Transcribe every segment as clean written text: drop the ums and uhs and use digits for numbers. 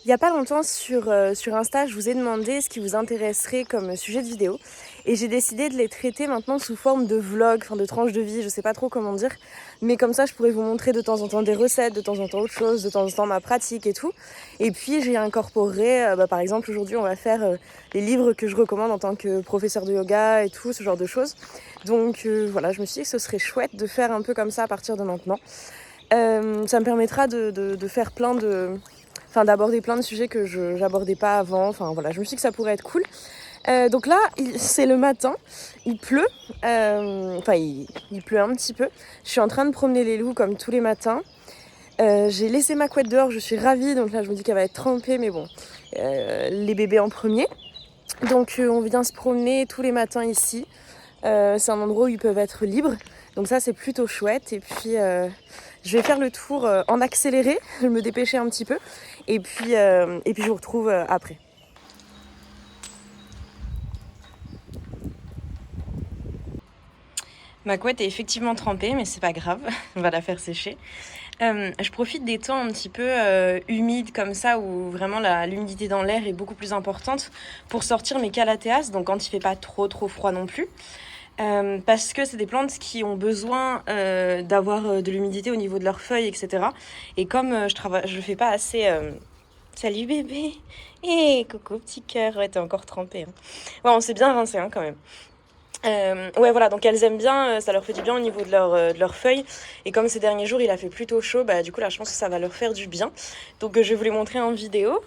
Il n'y a pas longtemps sur Insta, je vous ai demandé ce qui vous intéresserait comme sujet de vidéo. Et j'ai décidé de les traiter maintenant sous forme de vlog, enfin de tranches de vie, je sais pas trop comment dire. Mais comme ça, je pourrais vous montrer de temps en temps des recettes, de temps en temps autre chose, de temps en temps ma pratique et tout. Et puis j'ai incorporé, par exemple aujourd'hui on va faire les livres que je recommande en tant que professeur de yoga et tout, ce genre de choses. Donc voilà, je me suis dit que ce serait chouette de faire un peu comme ça à partir de maintenant. Ça me permettra de faire plein de... Enfin, d'aborder plein de sujets que je n'abordais pas avant. Enfin, voilà, je me suis dit que ça pourrait être cool. Donc là, c'est le matin, il pleut. Enfin, il pleut un petit peu. Je suis en train de promener les loups comme tous les matins. J'ai laissé ma couette dehors, je suis ravie. Donc là, je me dis qu'elle va être trempée, mais bon, les bébés en premier. Donc on vient se promener tous les matins ici. C'est un endroit où ils peuvent être libres. Donc ça, c'est plutôt chouette. Et puis, je vais faire le tour en accéléré. Je vais me dépêcher un petit peu. Et puis je vous retrouve après. Ma couette est effectivement trempée, mais c'est pas grave. On va la faire sécher. Je profite des temps un petit peu humides comme ça, où vraiment l'humidité dans l'air est beaucoup plus importante, pour sortir mes calatheas, donc quand il fait pas trop froid non plus. Parce que c'est des plantes qui ont besoin d'avoir de l'humidité au niveau de leurs feuilles, etc. Et comme je fais pas assez... Salut bébé. Et coucou petit cœur. Ouais, t'es encore trempé. Hein. Ouais, on s'est bien rincé hein, quand même. Ouais, voilà, donc elles aiment bien, ça leur fait du bien au niveau de leurs feuilles. Et comme ces derniers jours, il a fait plutôt chaud, bah du coup là, je pense que ça va leur faire du bien. Donc je vais vous les montrer en vidéo.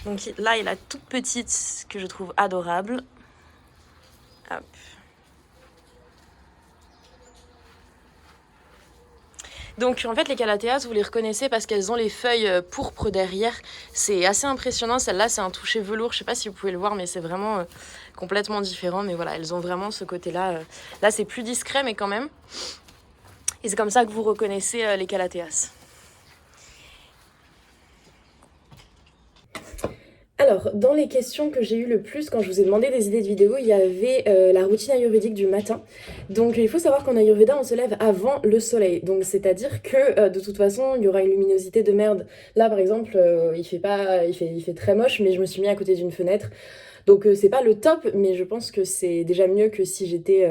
Donc là, il y a la toute petite que je trouve adorable. Hop. Donc en fait les calatheas vous les reconnaissez parce qu'elles ont les feuilles pourpres derrière. C'est assez impressionnant, celle-là c'est un toucher velours, je sais pas si vous pouvez le voir mais c'est vraiment complètement différent. Mais voilà, elles ont vraiment ce côté-là. Là c'est plus discret mais quand même. Et c'est comme ça que vous reconnaissez les calatheas. Alors, dans les questions que j'ai eues le plus quand je vous ai demandé des idées de vidéos, il y avait la routine ayurvédique du matin. Donc, il faut savoir qu'en Ayurveda, on se lève avant le soleil. Donc, c'est-à-dire que de toute façon, il y aura une luminosité de merde. Là, par exemple, il fait très moche, mais je me suis mis à côté d'une fenêtre. Donc, c'est pas le top, mais je pense que c'est déjà mieux que si j'étais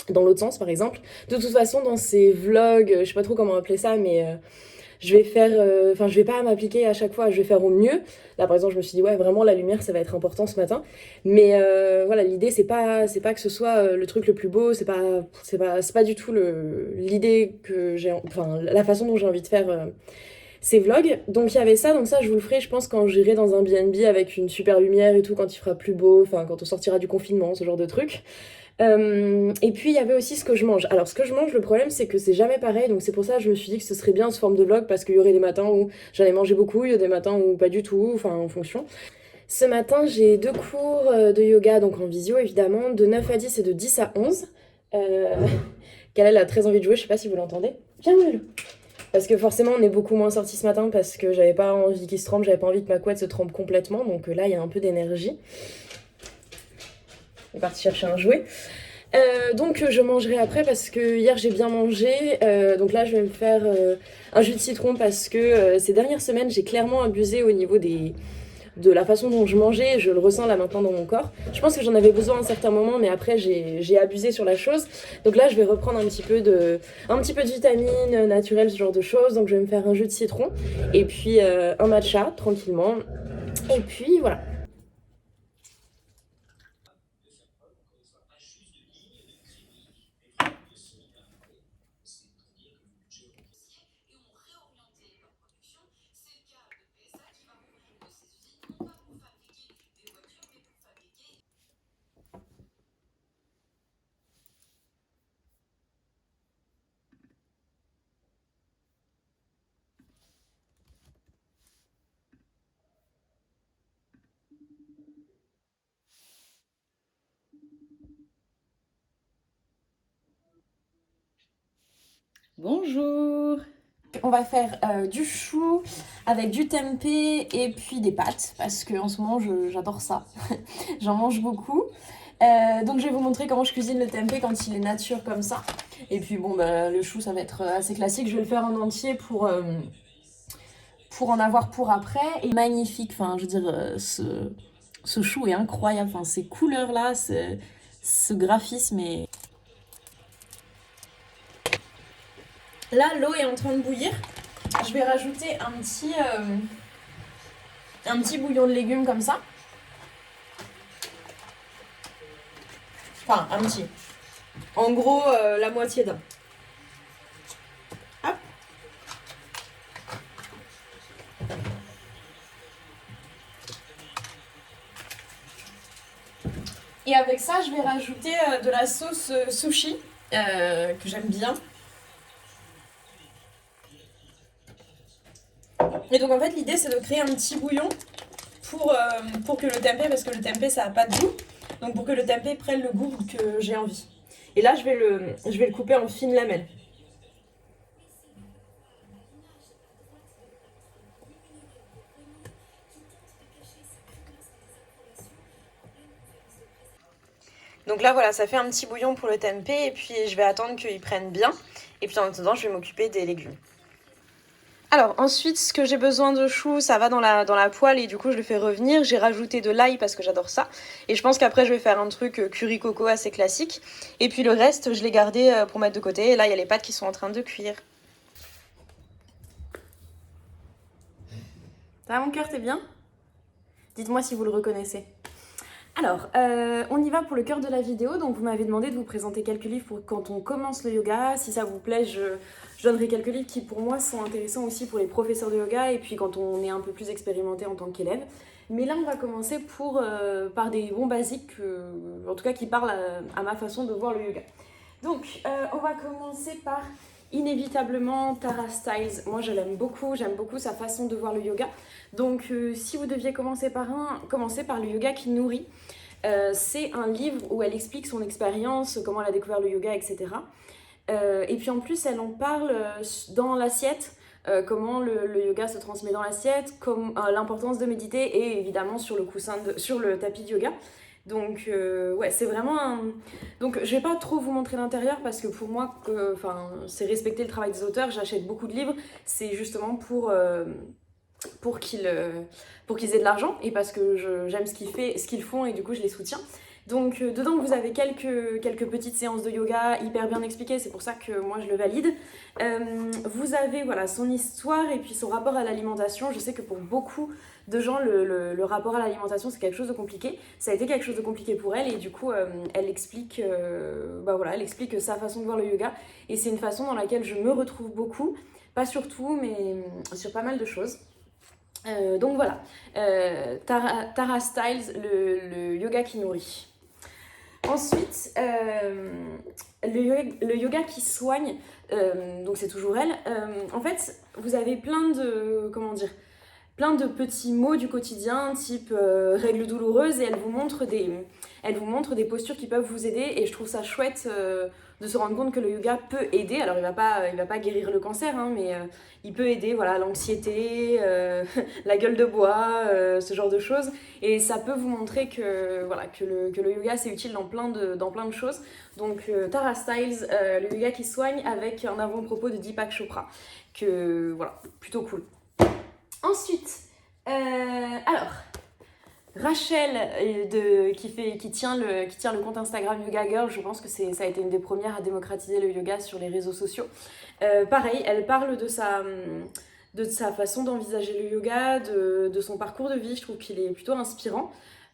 dans l'autre sens, par exemple. De toute façon, dans ces vlogs, je sais pas trop comment appeler ça, mais je vais faire, enfin je vais pas m'appliquer à chaque fois, je vais faire au mieux. Là par exemple je me suis dit ouais vraiment la lumière ça va être important ce matin, mais voilà l'idée c'est pas que ce soit le truc le plus beau, c'est pas du tout l'idée que j'ai, enfin la façon dont j'ai envie de faire ces vlogs. Donc il y avait ça, donc ça je vous le ferai je pense quand j'irai dans un B&B avec une super lumière et tout, quand il fera plus beau, enfin quand on sortira du confinement, ce genre de truc. Et puis il y avait aussi ce que je mange. Alors ce que je mange, le problème c'est que c'est jamais pareil, donc c'est pour ça que je me suis dit que ce serait bien sous forme de vlog parce qu'il y aurait des matins où j'allais manger beaucoup, il y a des matins où pas du tout, enfin en fonction. Ce matin j'ai 2 cours de yoga, donc en visio évidemment, de 9 à 10 et de 10 à 11. Euh... Kalel a très envie de jouer, je sais pas si vous l'entendez. Viens Lulu. Parce que forcément on est beaucoup moins sortis ce matin parce que j'avais pas envie qu'il se trempe, j'avais pas envie que ma couette se trempe complètement, donc là il y a un peu d'énergie. On est parti chercher un jouet. Donc je mangerai après parce que hier j'ai bien mangé. Donc là je vais me faire un jus de citron parce que ces dernières semaines j'ai clairement abusé au niveau de la façon dont je mangeais. Je le ressens là maintenant dans mon corps. Je pense que j'en avais besoin à un certain moment mais après j'ai abusé sur la chose. Donc là je vais reprendre un petit peu de vitamines naturelles, ce genre de choses. Donc je vais me faire un jus de citron et puis un matcha tranquillement. Et puis voilà. Bonjour. On va faire du chou avec du tempeh et puis des pâtes parce que en ce moment j'adore ça. J'en mange beaucoup. Donc je vais vous montrer comment je cuisine le tempeh quand il est nature comme ça. Et puis bon bah, le chou ça va être assez classique. Je vais le faire en entier pour en avoir pour après est magnifique. Enfin, je veux dire, ce chou est incroyable. Enfin, ces couleurs-là, ce graphisme est... Là, l'eau est en train de bouillir. Je vais rajouter un petit bouillon de légumes comme ça. Enfin, un petit. En gros, la moitié d'un. Hop. Et avec ça, je vais rajouter de la sauce sushi, que j'aime bien. Et donc en fait, l'idée, c'est de créer un petit bouillon pour que le tempeh, parce que le tempeh, ça n'a pas de goût. Donc pour que le tempeh prenne le goût que j'ai envie. Et là, je vais le couper en fines lamelles. Donc là, voilà, ça fait un petit bouillon pour le tempeh. Et puis, je vais attendre qu'il prenne bien. Et puis en attendant, je vais m'occuper des légumes. Alors ensuite, ce que j'ai besoin de chou, ça va dans la poêle et du coup je le fais revenir. J'ai rajouté de l'ail parce que j'adore ça. Et je pense qu'après je vais faire un truc curry coco assez classique. Et puis le reste, je l'ai gardé pour mettre de côté. Et là, il y a les pâtes qui sont en train de cuire. Ça va mon cœur, t'es bien? Dites-moi si vous le reconnaissez. Alors, on y va pour le cœur de la vidéo. Donc vous m'avez demandé de vous présenter quelques livres pour quand on commence le yoga. Si ça vous plaît, je donnerai quelques livres qui pour moi sont intéressants aussi pour les professeurs de yoga et puis quand on est un peu plus expérimenté en tant qu'élève. Mais là on va commencer par des bons basiques, en tout cas qui parlent à ma façon de voir le yoga. Donc on va commencer par inévitablement Tara Stiles. Moi je l'aime beaucoup, j'aime beaucoup sa façon de voir le yoga. Donc si vous deviez commencer par le yoga qui nourrit. C'est un livre où elle explique son expérience, comment elle a découvert le yoga, etc. Et puis en plus, elle en parle dans l'assiette, comment le yoga se transmet dans l'assiette, l'importance de méditer et évidemment sur le tapis de yoga. Donc ouais, c'est vraiment un... Donc je vais pas trop vous montrer l'intérieur parce que pour moi, c'est respecter le travail des auteurs. J'achète beaucoup de livres, c'est justement pour qu'ils aient de l'argent et parce que j'aime ce qu'ils font et du coup je les soutiens. Donc dedans vous avez quelques petites séances de yoga hyper bien expliquées, c'est pour ça que moi je le valide. Vous avez voilà, son histoire et puis son rapport à l'alimentation. Je sais que pour beaucoup de gens le rapport à l'alimentation c'est quelque chose de compliqué. Ça a été quelque chose de compliqué pour elle et du coup elle explique sa façon de voir le yoga et c'est une façon dans laquelle je me retrouve beaucoup, pas sur tout mais sur pas mal de choses. Donc voilà, Tara Stiles, le yoga qui nourrit. Ensuite, le yoga qui soigne, donc c'est toujours elle. En fait, vous avez plein de petits mots du quotidien, type règles douloureuses, et elle vous montre des postures qui peuvent vous aider. Et je trouve ça chouette de se rendre compte que le yoga peut aider. Alors il va pas guérir le cancer, hein, mais il peut aider, voilà, l'anxiété, la gueule de bois, ce genre de choses. Et ça peut vous montrer que le yoga c'est utile dans plein de choses. Donc Tara Stiles, le yoga qui soigne, avec un avant-propos de Deepak Chopra, que voilà, plutôt cool. Ensuite, alors, Rachel qui tient le compte Instagram Yoga Girl, je pense que ça a été une des premières à démocratiser le yoga sur les réseaux sociaux. Pareil, elle parle de sa façon d'envisager le yoga, de son parcours de vie, je trouve qu'il est plutôt inspirant.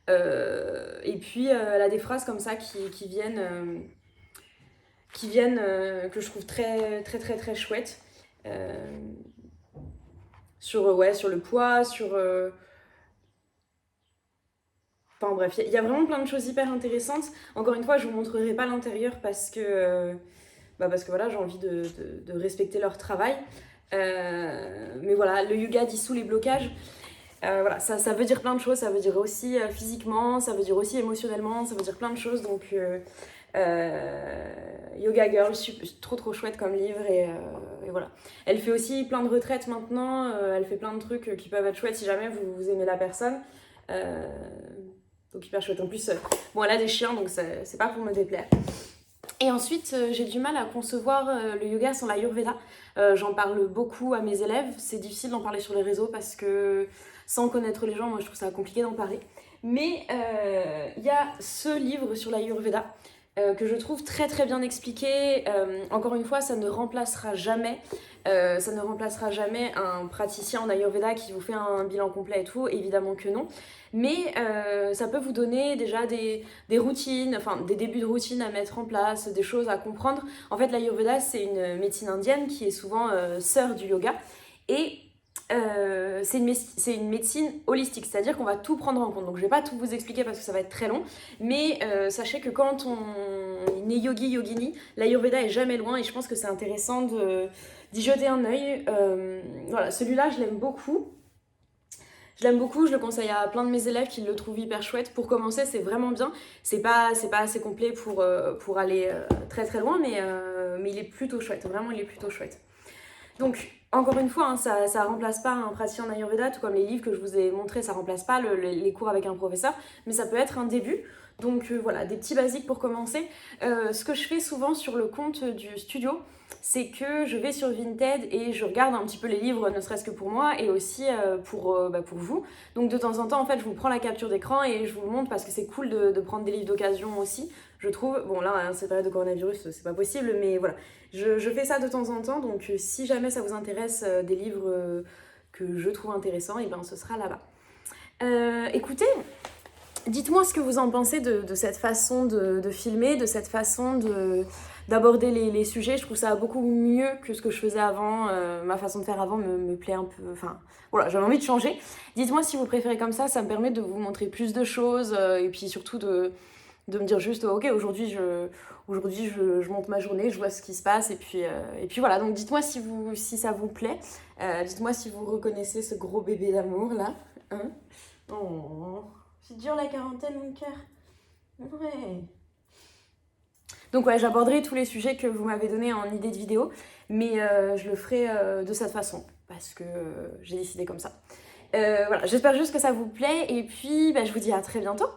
Et puis elle a des phrases comme ça qui viennent que je trouve très très très très chouettes. Sur le poids, enfin bref, il y a vraiment plein de choses hyper intéressantes. Encore une fois, je vous montrerai pas l'intérieur parce que voilà, j'ai envie de respecter leur travail. Mais voilà, le yoga dissout les blocages. Voilà, ça veut dire plein de choses. Ça veut dire aussi physiquement, ça veut dire aussi émotionnellement, ça veut dire plein de choses. Donc Yoga Girl, trop chouette comme livre et voilà. Elle fait aussi plein de retraites maintenant, elle fait plein de trucs qui peuvent être chouettes si jamais vous aimez la personne. Donc hyper chouette. En plus, bon, elle a des chiens donc c'est pas pour me déplaire. Et ensuite, j'ai du mal à concevoir le yoga sans l'Ayurveda. J'en parle beaucoup à mes élèves. C'est difficile d'en parler sur les réseaux parce que sans connaître les gens, moi je trouve ça compliqué d'en parler. Mais il y a ce livre sur l'Ayurveda que je trouve très très bien expliqué. Encore une fois, ça ne remplacera jamais un praticien en Ayurveda qui vous fait un bilan complet et tout, évidemment que non. Mais ça peut vous donner déjà des routines, enfin des débuts de routine à mettre en place, des choses à comprendre. En fait, l'Ayurveda, c'est une médecine indienne qui est souvent sœur du yoga. Et c'est une médecine holistique, c'est-à-dire qu'on va tout prendre en compte. Donc je vais pas tout vous expliquer parce que ça va être très long, mais sachez que quand on est yogi, yogini, l'Ayurveda est jamais loin et je pense que c'est intéressant d'y jeter un œil. Voilà, celui-là, je l'aime beaucoup. Je l'aime beaucoup, je le conseille à plein de mes élèves qui le trouvent hyper chouette. Pour commencer, c'est vraiment bien. C'est pas assez complet pour aller très très loin, mais il est plutôt chouette. Vraiment, il est plutôt chouette. Donc, encore une fois, hein, ça remplace pas un praticien en Ayurveda, tout comme les livres que je vous ai montrés, ça remplace pas les cours avec un professeur, mais ça peut être un début. Donc voilà, des petits basiques pour commencer. Ce que je fais souvent sur le compte du studio, c'est que je vais sur Vinted et je regarde un petit peu les livres, ne serait-ce que pour moi et aussi pour vous. Donc de temps en temps, en fait, je vous prends la capture d'écran et je vous le montre parce que c'est cool de prendre des livres d'occasion aussi, je trouve. Bon là, en cette période de coronavirus, c'est pas possible, mais voilà. Je fais ça de temps en temps, donc si jamais ça vous intéresse des livres que je trouve intéressants, et ben ce sera là-bas. Écoutez, dites-moi ce que vous en pensez de cette façon de filmer, de cette façon d'aborder les sujets. Je trouve ça beaucoup mieux que ce que je faisais avant. Ma façon de faire avant me plaît un peu. Enfin, voilà, j'avais envie de changer. Dites-moi si vous préférez comme ça me permet de vous montrer plus de choses et puis surtout de me dire juste ok, aujourd'hui je monte ma journée, je vois ce qui se passe et puis voilà. Donc dites-moi si ça vous plaît. Dites-moi si vous reconnaissez ce gros bébé d'amour là. Hein, oh. C'est dur la quarantaine, mon cœur. Ouais. Donc ouais, j'aborderai tous les sujets que vous m'avez donnés en idée de vidéo, mais je le ferai de cette façon, parce que j'ai décidé comme ça. Voilà, j'espère juste que ça vous plaît, et puis je vous dis à très bientôt.